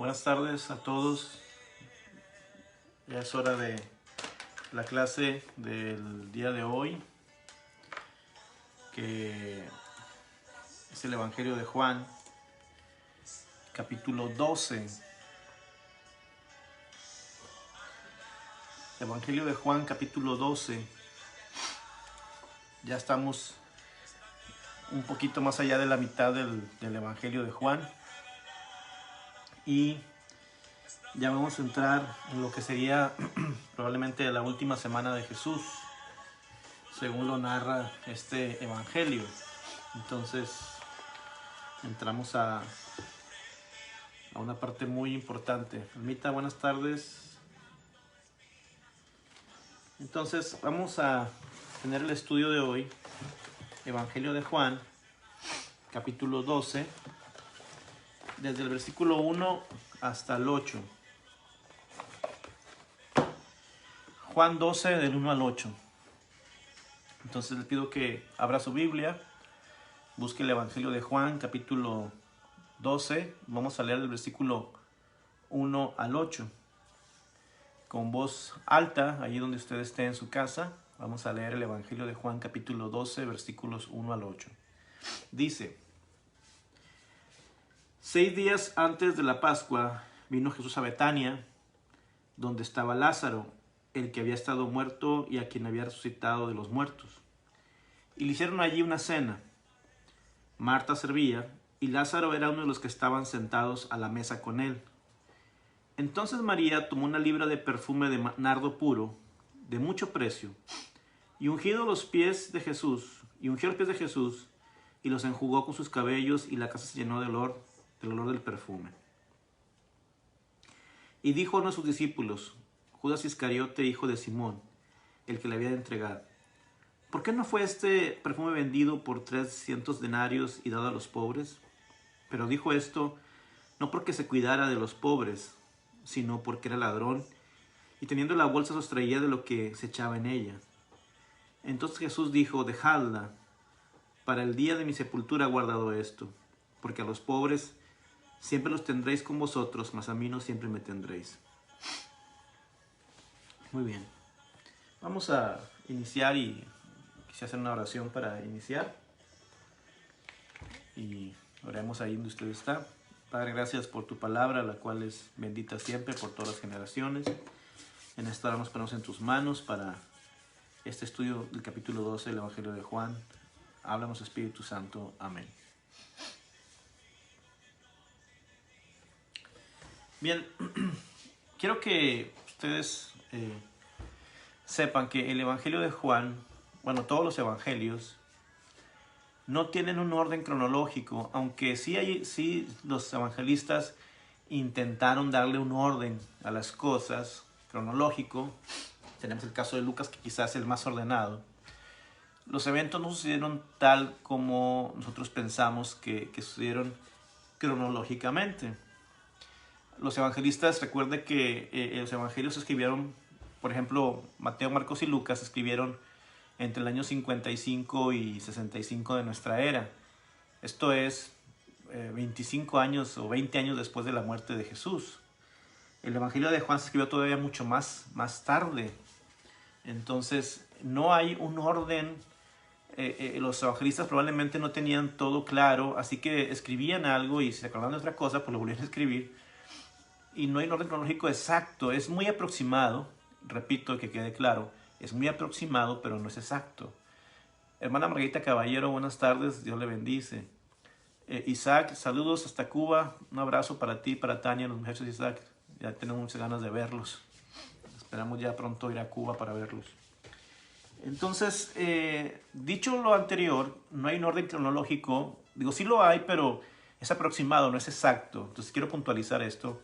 Buenas tardes a todos. Ya es hora de la clase del día de hoy, que es el Evangelio de Juan, capítulo 12. Evangelio de Juan, capítulo 12. Ya estamos un poquito más allá de la mitad del Evangelio de Juan. Y ya vamos a entrar en lo que sería probablemente la última semana de Jesús, según lo narra este Evangelio. Entonces entramos a una parte muy importante. Almita, buenas tardes. Entonces vamos a tener el estudio de hoy, Evangelio de Juan, capítulo 12, desde el versículo 1 hasta el 8. Juan 12, del 1 al 8. Entonces les pido que abra su Biblia, busque el Evangelio de Juan, capítulo 12. Vamos a leer el versículo 1 al 8. Con voz alta, allí donde usted esté en su casa, vamos a leer el Evangelio de Juan, capítulo 12, versículos 1 al 8. Dice: 6 días antes de la Pascua vino Jesús a Betania, donde estaba Lázaro, el que había estado muerto y a quien había resucitado de los muertos. Y le hicieron allí una cena. Marta servía, y Lázaro era uno de los que estaban sentados a la mesa con él. Entonces María tomó una libra de perfume de nardo puro, de mucho precio, y ungió los pies de Jesús, y los enjugó con sus cabellos, y la casa se llenó del olor del perfume. Y dijo a uno de sus discípulos, Judas Iscariote, hijo de Simón, el que le había de entregar: ¿por qué no fue este perfume vendido por 300 denarios y dado a los pobres? Pero dijo esto no porque se cuidara de los pobres, sino porque era ladrón, y teniendo la bolsa sustraía de lo que se echaba en ella. Entonces Jesús dijo: dejadla, para el día de mi sepultura he guardado esto, porque a los pobres siempre los tendréis con vosotros, mas a mí no siempre me tendréis. Muy bien, vamos a iniciar y quise hacer una oración para iniciar. Y oremos ahí donde usted está. Padre, gracias por tu palabra, la cual es bendita siempre por todas las generaciones. En esta hora nos ponemos en tus manos para este estudio del capítulo 12 del Evangelio de Juan. Háblanos, Espíritu Santo. Amén. Bien, quiero que ustedes sepan que el Evangelio de Juan, bueno, todos los evangelios, no tienen un orden cronológico, aunque sí los evangelistas intentaron darle un orden a las cosas cronológico. Tenemos el caso de Lucas, que quizás es el más ordenado. Los eventos no sucedieron tal como nosotros pensamos que sucedieron cronológicamente. Los evangelistas, recuerden que los evangelios se escribieron, por ejemplo, Mateo, Marcos y Lucas se escribieron entre el año 55 y 65 de nuestra era. Esto es 25 años o 20 años después de la muerte de Jesús. El Evangelio de Juan se escribió todavía mucho más tarde. Entonces, no hay un orden. Los evangelistas probablemente no tenían todo claro, así que escribían algo y si se acordaban de otra cosa, pues lo volvían a escribir. Y no hay un orden cronológico exacto, es muy aproximado, repito, que quede claro. Es muy aproximado, pero no es exacto. Hermana Margarita Caballero, buenas tardes, Dios le bendice. Isaac, saludos hasta Cuba. Un abrazo para ti, para Tania, los muchachos de Isaac. Ya tenemos muchas ganas de verlos. Esperamos ya pronto ir a Cuba para verlos. Entonces, dicho lo anterior, no hay un orden cronológico. Digo, sí lo hay, pero es aproximado, no es exacto. Entonces quiero puntualizar esto.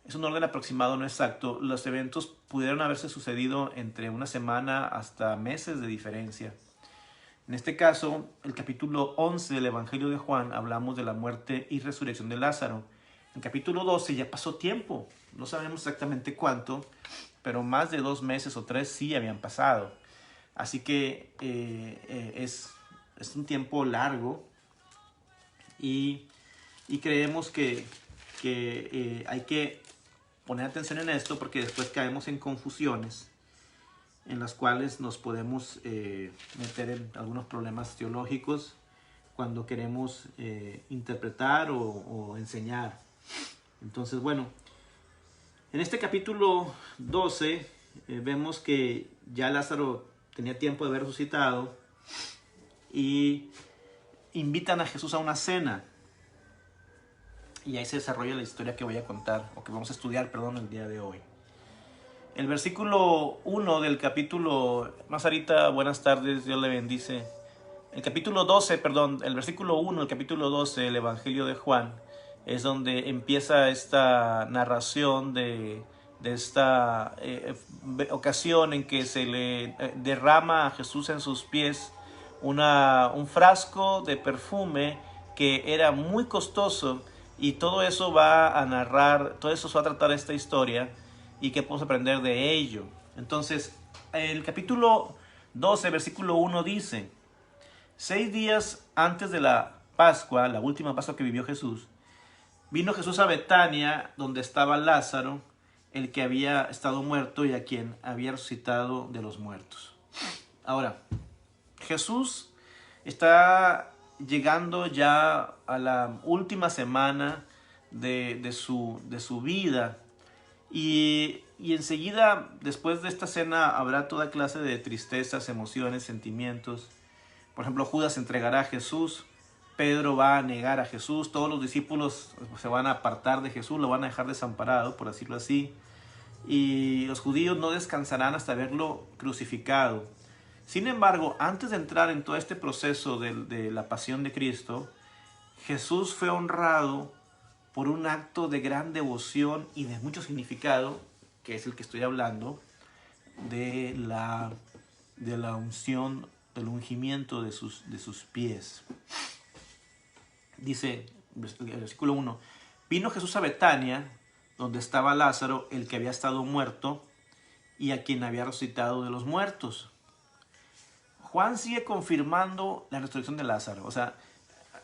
Es un orden aproximado, no exacto. Los eventos pudieron haberse sucedido entre una semana hasta meses de diferencia. En este caso, el capítulo 11 del Evangelio de Juan, hablamos de la muerte y resurrección de Lázaro. En el capítulo 12 ya pasó tiempo. No sabemos exactamente cuánto, pero más de 2 meses o 3 sí habían pasado. Así que es un tiempo largo y creemos que que hay que poner atención en esto porque después caemos en confusiones en las cuales nos podemos meter en algunos problemas teológicos cuando queremos interpretar o enseñar. Entonces, bueno, en este capítulo 12 vemos que ya Lázaro tenía tiempo de haber resucitado y invitan a Jesús a una cena. Y ahí se desarrolla la historia que voy a contar, o que vamos a estudiar, perdón, el día de hoy. El versículo 1 del capítulo, Mazarita, buenas tardes, Dios le bendice. El capítulo 12, perdón, el versículo 1 del capítulo 12 del Evangelio de Juan es donde empieza esta narración de esta ocasión en que se le derrama a Jesús en sus pies un frasco de perfume que era muy costoso, y todo eso va a narrar, todo eso se va a tratar esta historia y qué podemos aprender de ello. Entonces, el capítulo 12, versículo 1 dice: 6 días antes de la Pascua, la última Pascua que vivió Jesús, vino Jesús a Betania, donde estaba Lázaro, el que había estado muerto y a quien había resucitado de los muertos. Ahora, Jesús está llegando ya a la última semana de su vida, y enseguida, después de esta cena, habrá toda clase de tristezas, emociones, sentimientos. Por ejemplo, Judas entregará a Jesús, Pedro va a negar a Jesús, todos los discípulos se van a apartar de Jesús, lo van a dejar desamparado, por decirlo así, y los judíos no descansarán hasta verlo crucificado. Sin embargo, antes de entrar en todo este proceso de la pasión de Cristo, Jesús fue honrado por un acto de gran devoción y de mucho significado, que es el que estoy hablando, de la unción, del ungimiento de sus pies. Dice el versículo 1: vino Jesús a Betania, donde estaba Lázaro, el que había estado muerto y a quien había resucitado de los muertos. Juan sigue confirmando la resurrección de Lázaro. O sea,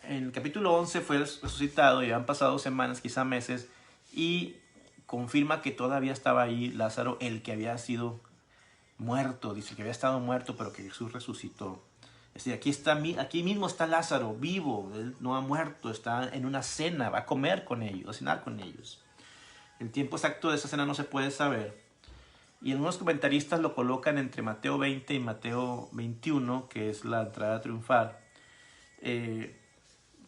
en el capítulo 11 fue resucitado y han pasado semanas, quizá meses, y confirma que todavía estaba ahí Lázaro, el que había sido muerto. Dice que había estado muerto, pero que Jesús resucitó. Es decir, aquí mismo está Lázaro, vivo, él no ha muerto, está en una cena, va a comer con ellos, a cenar con ellos. El tiempo exacto de esa cena no se puede saber, y algunos comentaristas lo colocan entre Mateo 20 y Mateo 21, que es la entrada triunfal.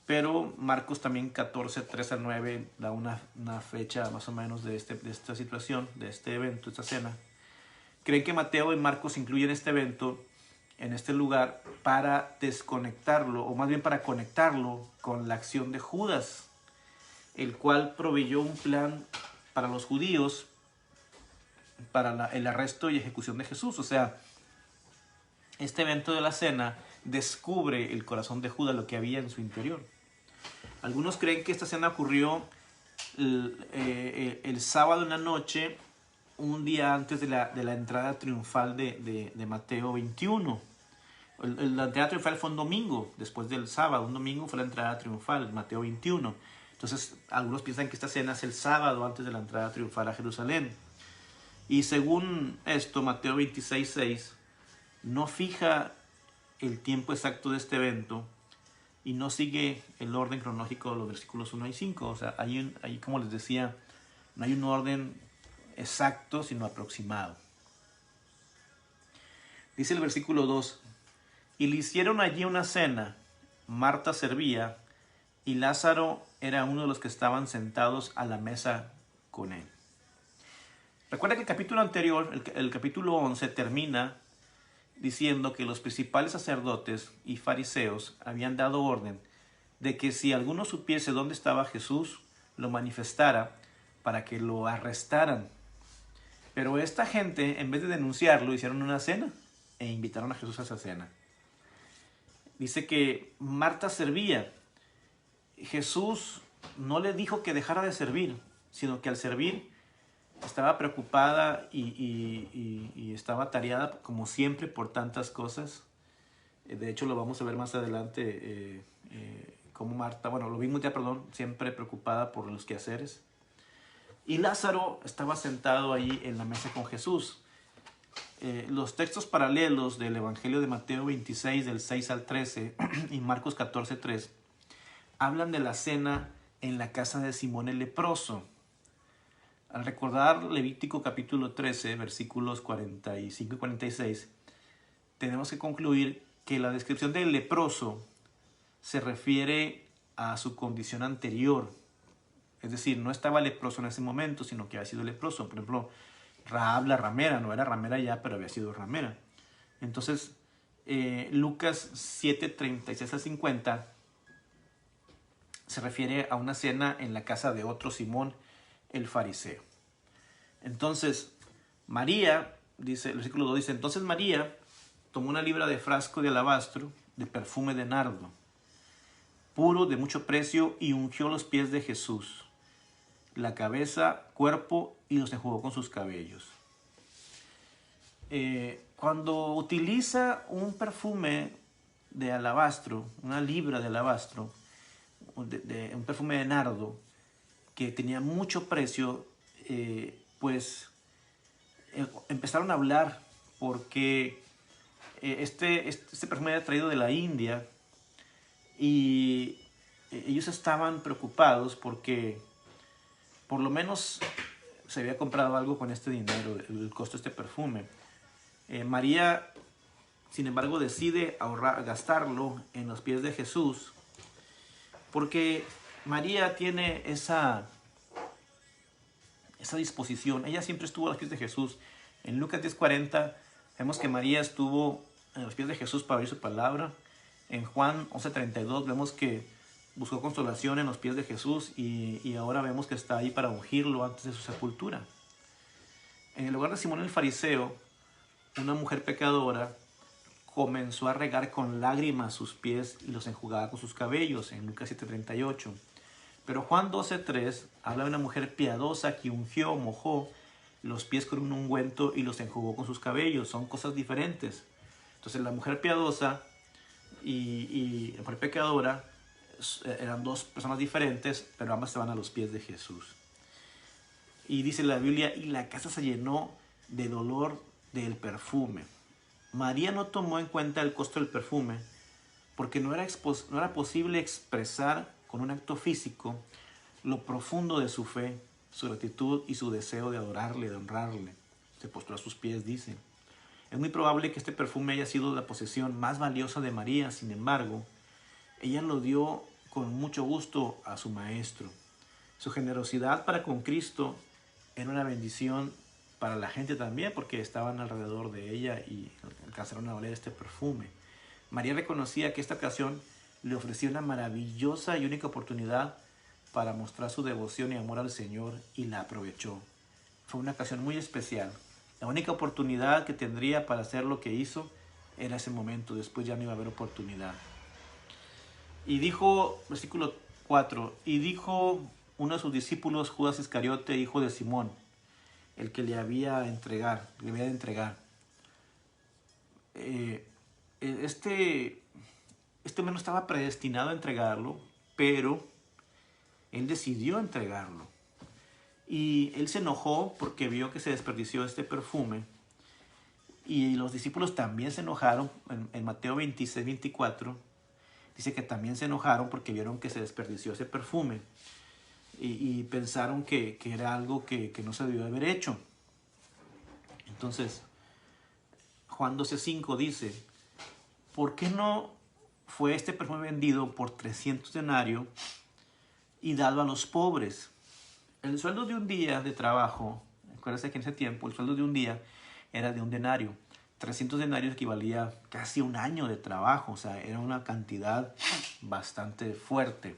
Pero Marcos también 14, 3 al 9 da una fecha más o menos de esta situación, de este evento, esta cena. Creen que Mateo y Marcos incluyen este evento en este lugar para desconectarlo, o más bien para conectarlo con la acción de Judas, el cual proveyó un plan para los judíos para el arresto y ejecución de Jesús. O sea, este evento de la cena descubre el corazón de Judas, lo que había en su interior. Algunos creen que esta cena ocurrió el sábado en la noche, un día antes de la entrada triunfal de Mateo 21. La entrada triunfal fue un domingo, después del sábado. Un domingo fue la entrada triunfal, Mateo 21. Entonces, algunos piensan que esta cena es el sábado antes de la entrada triunfal a Jerusalén. Y según esto, Mateo 26, 6 no fija el tiempo exacto de este evento y no sigue el orden cronológico de los versículos 1 y 5. O sea, ahí, como les decía, no hay un orden exacto, sino aproximado. Dice el versículo 2: y le hicieron allí una cena. Marta servía y Lázaro era uno de los que estaban sentados a la mesa con él. Recuerda que el capítulo anterior, el capítulo 11, termina diciendo que los principales sacerdotes y fariseos habían dado orden de que si alguno supiese dónde estaba Jesús, lo manifestara para que lo arrestaran. Pero esta gente, en vez de denunciarlo, hicieron una cena e invitaron a Jesús a esa cena. Dice que Marta servía. Jesús no le dijo que dejara de servir, sino que al servir estaba preocupada y estaba atareada, como siempre, por tantas cosas. De hecho, lo vamos a ver más adelante como Marta, bueno, lo vimos ya, perdón, siempre preocupada por los quehaceres. Y Lázaro estaba sentado ahí en la mesa con Jesús. Los textos paralelos del Evangelio de Mateo 26, del 6 al 13, y Marcos 14, 3, hablan de la cena en la casa de Simón el leproso. Al recordar Levítico capítulo 13, versículos 45 y 46, tenemos que concluir que la descripción del leproso se refiere a su condición anterior. Es decir, no estaba leproso en ese momento, sino que había sido leproso. Por ejemplo, Rahab la ramera, no era ramera ya, pero había sido ramera. Entonces, Lucas 7, 36 al 50 se refiere a una cena en la casa de otro Simón, el fariseo. Entonces, María, dice, el versículo 2 dice, entonces María tomó una libra de frasco de alabastro de perfume de nardo, puro de mucho precio, y ungió los pies de Jesús, la cabeza, cuerpo, y los enjugó con sus cabellos. Cuando utiliza un perfume de alabastro, una libra de alabastro, un perfume de nardo, que tenía mucho precio, empezaron a hablar porque este perfume era traído de la India y ellos estaban preocupados porque por lo menos se había comprado algo con este dinero, el costo de este perfume. María, sin embargo, decide gastarlo en los pies de Jesús, porque María tiene esa disposición. Ella siempre estuvo a los pies de Jesús. En Lucas 10:40 vemos que María estuvo en los pies de Jesús para oír su palabra. En Juan 11:32 vemos que buscó consolación en los pies de Jesús y ahora vemos que está ahí para ungirlo antes de su sepultura. En el hogar de Simón el fariseo, una mujer pecadora comenzó a regar con lágrimas sus pies y los enjugaba con sus cabellos, en Lucas 7:38. Pero Juan 12:3 habla de una mujer piadosa que ungió, mojó los pies con un ungüento y los enjugó con sus cabellos. Son cosas diferentes. Entonces la mujer piadosa y la mujer pecadora eran dos personas diferentes, pero ambas estaban a los pies de Jesús. Y dice la Biblia, y la casa se llenó del olor del perfume. María no tomó en cuenta el costo del perfume porque no era posible expresar con un acto físico lo profundo de su fe, su gratitud y su deseo de adorarle, de honrarle. Se postró a sus pies, dice. Es muy probable que este perfume haya sido la posesión más valiosa de María. Sin embargo, ella lo dio con mucho gusto a su maestro. Su generosidad para con Cristo era una bendición para la gente también, porque estaban alrededor de ella y alcanzaron a oler este perfume. María reconocía que esta ocasión le ofrecía una maravillosa y única oportunidad para mostrar su devoción y amor al Señor, y la aprovechó. Fue una ocasión muy especial. La única oportunidad que tendría para hacer lo que hizo era ese momento. Después ya no iba a haber oportunidad. Y dijo, versículo 4, y dijo uno de sus discípulos, Judas Iscariote, hijo de Simón, el que le había de entregar. Este hombre no estaba predestinado a entregarlo, pero él decidió entregarlo. Y él se enojó porque vio que se desperdició este perfume. Y los discípulos también se enojaron. En Mateo 26, 24, dice que también se enojaron porque vieron que se desperdició ese perfume. Y pensaron que era algo que no se debió haber hecho. Entonces, Juan 12:5 dice, ¿por qué no fue este perfume vendido por 300 denarios y dado a los pobres? El sueldo de un día de trabajo, acuérdense que en ese tiempo el sueldo de un día era de un denario. 300 denarios equivalía casi un año de trabajo, o sea, era una cantidad bastante fuerte.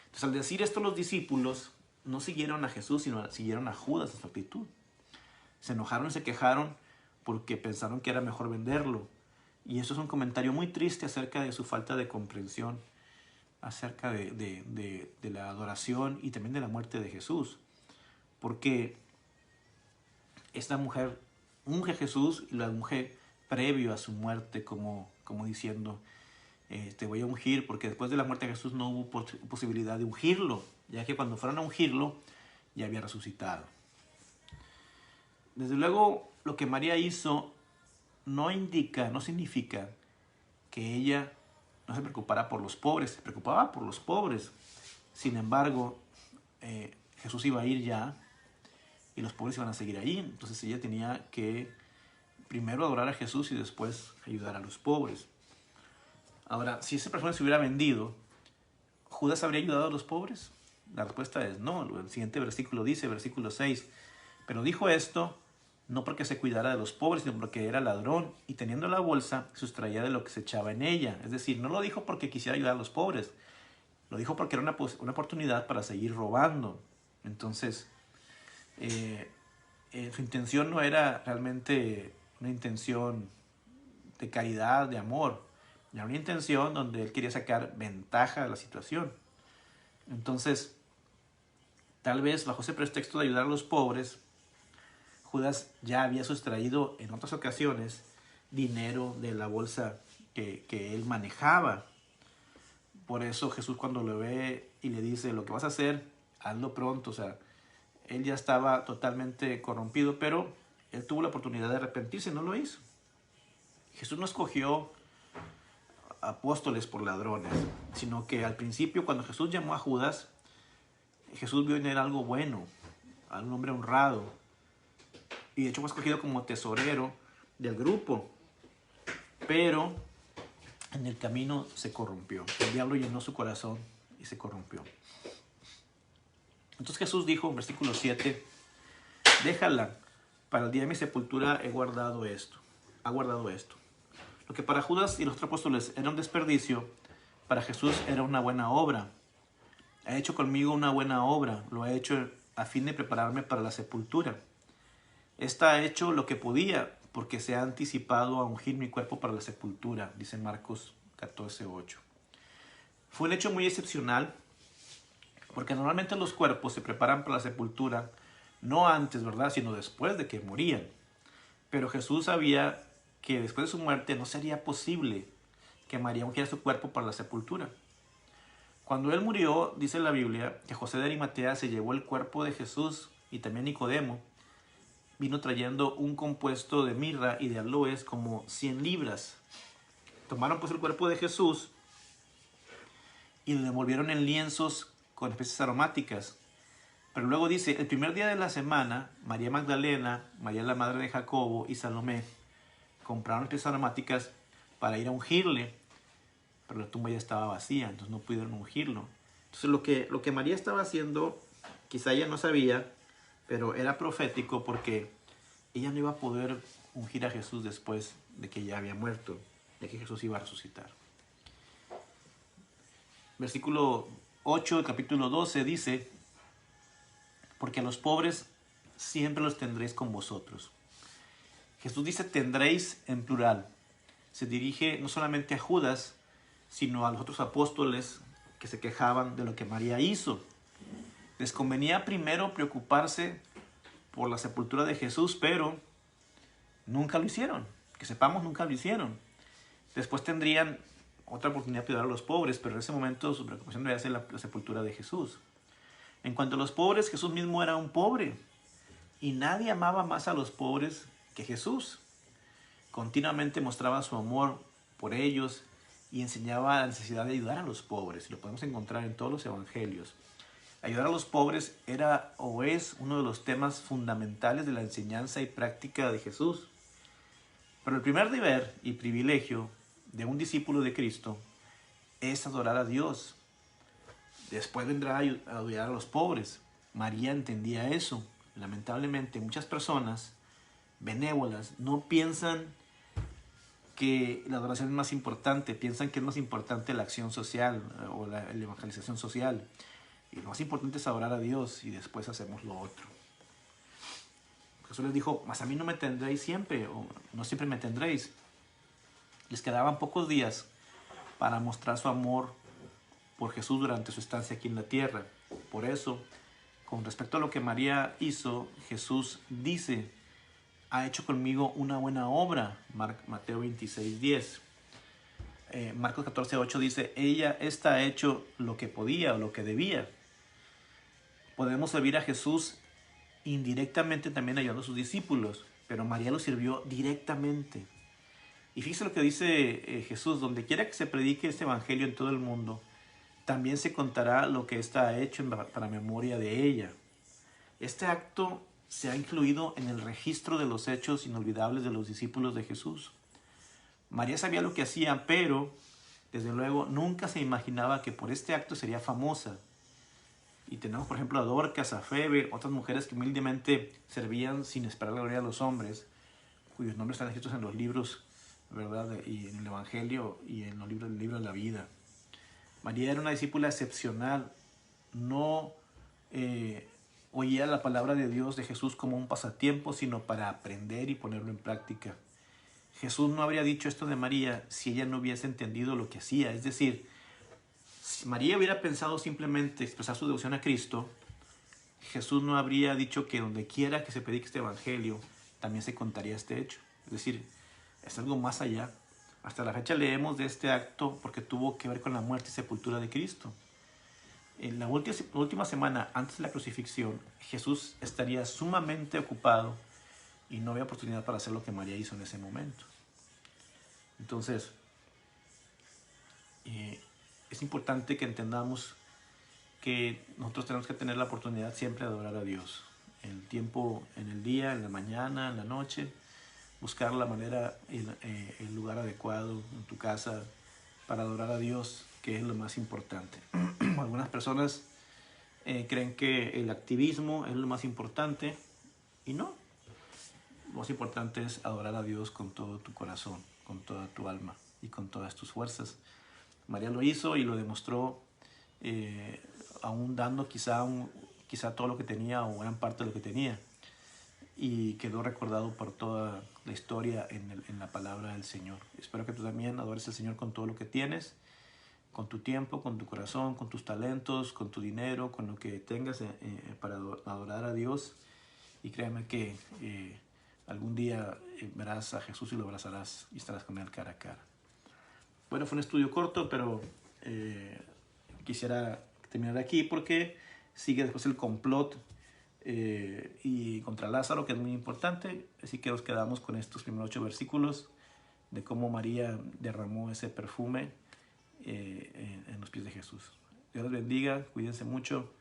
Entonces, al decir esto, los discípulos no siguieron a Jesús, sino siguieron a Judas en su actitud. Se enojaron y se quejaron porque pensaron que era mejor venderlo. Y eso es un comentario muy triste acerca de su falta de comprensión, acerca de la adoración y también de la muerte de Jesús. Porque esta mujer unge a Jesús y la unge previo a su muerte, como diciendo, te voy a ungir, porque después de la muerte de Jesús no hubo posibilidad de ungirlo, ya que cuando fueron a ungirlo ya había resucitado. Desde luego, lo que María hizo no significa que ella no se preocupara por los pobres, se preocupaba por los pobres. Sin embargo, Jesús iba a ir ya y los pobres iban a seguir ahí. Entonces ella tenía que primero adorar a Jesús y después ayudar a los pobres. Ahora, si esa persona se hubiera vendido, ¿Judas habría ayudado a los pobres? La respuesta es no. El siguiente versículo dice, versículo 6, pero dijo esto no porque se cuidara de los pobres, sino porque era ladrón y teniendo la bolsa sustraía de lo que se echaba en ella. Es decir, no lo dijo porque quisiera ayudar a los pobres, lo dijo porque era una oportunidad para seguir robando. Entonces, su intención no era realmente una intención de caridad, de amor. Era una intención donde él quería sacar ventaja de la situación. Entonces, tal vez bajo ese pretexto de ayudar a los pobres, Judas ya había sustraído en otras ocasiones dinero de la bolsa que él manejaba. Por eso Jesús, cuando lo ve y le dice, lo que vas a hacer, hazlo pronto. O sea, él ya estaba totalmente corrompido, pero él tuvo la oportunidad de arrepentirse y no lo hizo. Jesús no escogió apóstoles por ladrones, sino que al principio, cuando Jesús llamó a Judas, Jesús vio en él algo bueno, a un hombre honrado, y de hecho fue escogido como tesorero del grupo, pero en el camino se corrompió. El diablo llenó su corazón y se corrompió. Entonces Jesús dijo en versículo 7, déjala, para el día de mi sepultura ha guardado esto. Lo que para Judas y los otros apóstoles era un desperdicio, para Jesús era una buena obra. Ha hecho conmigo una buena obra, lo ha hecho a fin de prepararme para la sepultura. Esta ha hecho lo que podía, porque se ha anticipado a ungir mi cuerpo para la sepultura, dice Marcos 14:8. Fue un hecho muy excepcional, porque normalmente los cuerpos se preparan para la sepultura, no antes, ¿verdad?, sino después de que morían. Pero Jesús sabía que después de su muerte no sería posible que María ungiera su cuerpo para la sepultura. Cuando él murió, dice la Biblia, que José de Arimatea se llevó el cuerpo de Jesús y también Nicodemo vino trayendo un compuesto de mirra y de aloes como 100 libras. Tomaron pues el cuerpo de Jesús y lo envolvieron en lienzos con especies aromáticas. Pero luego dice, el primer día de la semana, María Magdalena, María la madre de Jacobo y Salomé compraron especies aromáticas para ir a ungirle, pero la tumba ya estaba vacía, entonces no pudieron ungirlo. Entonces lo que María estaba haciendo, quizá ella no sabía, pero era profético, porque ella no iba a poder ungir a Jesús después de que ya había muerto, de que Jesús iba a resucitar. Versículo 8 del capítulo 12 dice, porque a los pobres siempre los tendréis con vosotros. Jesús dice tendréis en plural. Se dirige no solamente a Judas, sino a los otros apóstoles que se quejaban de lo que María hizo. Les convenía primero preocuparse por la sepultura de Jesús, pero nunca lo hicieron. Que sepamos, nunca lo hicieron. Después tendrían otra oportunidad de ayudar a los pobres, pero en ese momento su preocupación debía ser la sepultura de Jesús. En cuanto a los pobres, Jesús mismo era un pobre, y nadie amaba más a los pobres que Jesús. Continuamente mostraba su amor por ellos y enseñaba la necesidad de ayudar a los pobres. Y lo podemos encontrar en todos los evangelios. Ayudar a los pobres era o es uno de los temas fundamentales de la enseñanza y práctica de Jesús. Pero el primer deber y privilegio de un discípulo de Cristo es adorar a Dios. Después vendrá a ayudar a los pobres. María entendía eso. Lamentablemente, muchas personas benévolas no piensan que la adoración es más importante, piensan que es más importante la acción social o la evangelización social. Y lo más importante es adorar a Dios y después hacemos lo otro. Jesús les dijo, mas a mí no me tendréis siempre, o no siempre me tendréis. Les quedaban pocos días para mostrar su amor por Jesús durante su estancia aquí en la tierra. Por eso, con respecto a lo que María hizo, Jesús dice, ha hecho conmigo una buena obra, Mateo 26:10. Marcos 14:8 dice, esta ha hecho lo que podía o lo que debía. Podemos servir a Jesús indirectamente también ayudando a sus discípulos, pero María lo sirvió directamente. Y fíjese lo que dice Jesús, donde quiera que se predique este evangelio en todo el mundo, también se contará lo que ésta ha hecho para memoria de ella. Este acto se ha incluido en el registro de los hechos inolvidables de los discípulos de Jesús. María sabía lo que hacía, pero desde luego nunca se imaginaba que por este acto sería famosa. Y tenemos, por ejemplo, a Dorcas, a Febe, otras mujeres que humildemente servían sin esperar la gloria de los hombres, cuyos nombres están escritos en los libros, ¿verdad? Y en el Evangelio y en el libro de la vida. María era una discípula excepcional. No oía la palabra de Dios, de Jesús, como un pasatiempo, sino para aprender y ponerlo en práctica. Jesús no habría dicho esto de María si ella no hubiese entendido lo que hacía. Es decir, si María hubiera pensado simplemente expresar su devoción a Cristo, Jesús no habría dicho que donde quiera que se predique este evangelio, también se contaría este hecho. Es decir, es algo más allá. Hasta la fecha leemos de este acto porque tuvo que ver con la muerte y sepultura de Cristo. En la última semana antes de la crucifixión, Jesús estaría sumamente ocupado y no había oportunidad para hacer lo que María hizo en ese momento. Entonces, es importante que entendamos que nosotros tenemos que tener la oportunidad siempre de adorar a Dios. En el tiempo, en el día, en la mañana, en la noche, buscar la manera, el lugar adecuado en tu casa para adorar a Dios, que es lo más importante. Algunas personas creen que el activismo es lo más importante y no. Lo más importante es adorar a Dios con todo tu corazón, con toda tu alma y con todas tus fuerzas. María lo hizo y lo demostró, aún dando quizá todo lo que tenía o gran parte de lo que tenía, y quedó recordado por toda la historia en la palabra del Señor. Espero que tú también adores al Señor con todo lo que tienes, con tu tiempo, con tu corazón, con tus talentos, con tu dinero, con lo que tengas para adorar a Dios, y créeme que algún día verás a Jesús y lo abrazarás y estarás con Él cara a cara. Bueno, fue un estudio corto, pero quisiera terminar aquí porque sigue después el complot y contra Lázaro, que es muy importante. Así que nos quedamos con estos primeros 8 versículos de cómo María derramó ese perfume en los pies de Jesús. Dios los bendiga, cuídense mucho.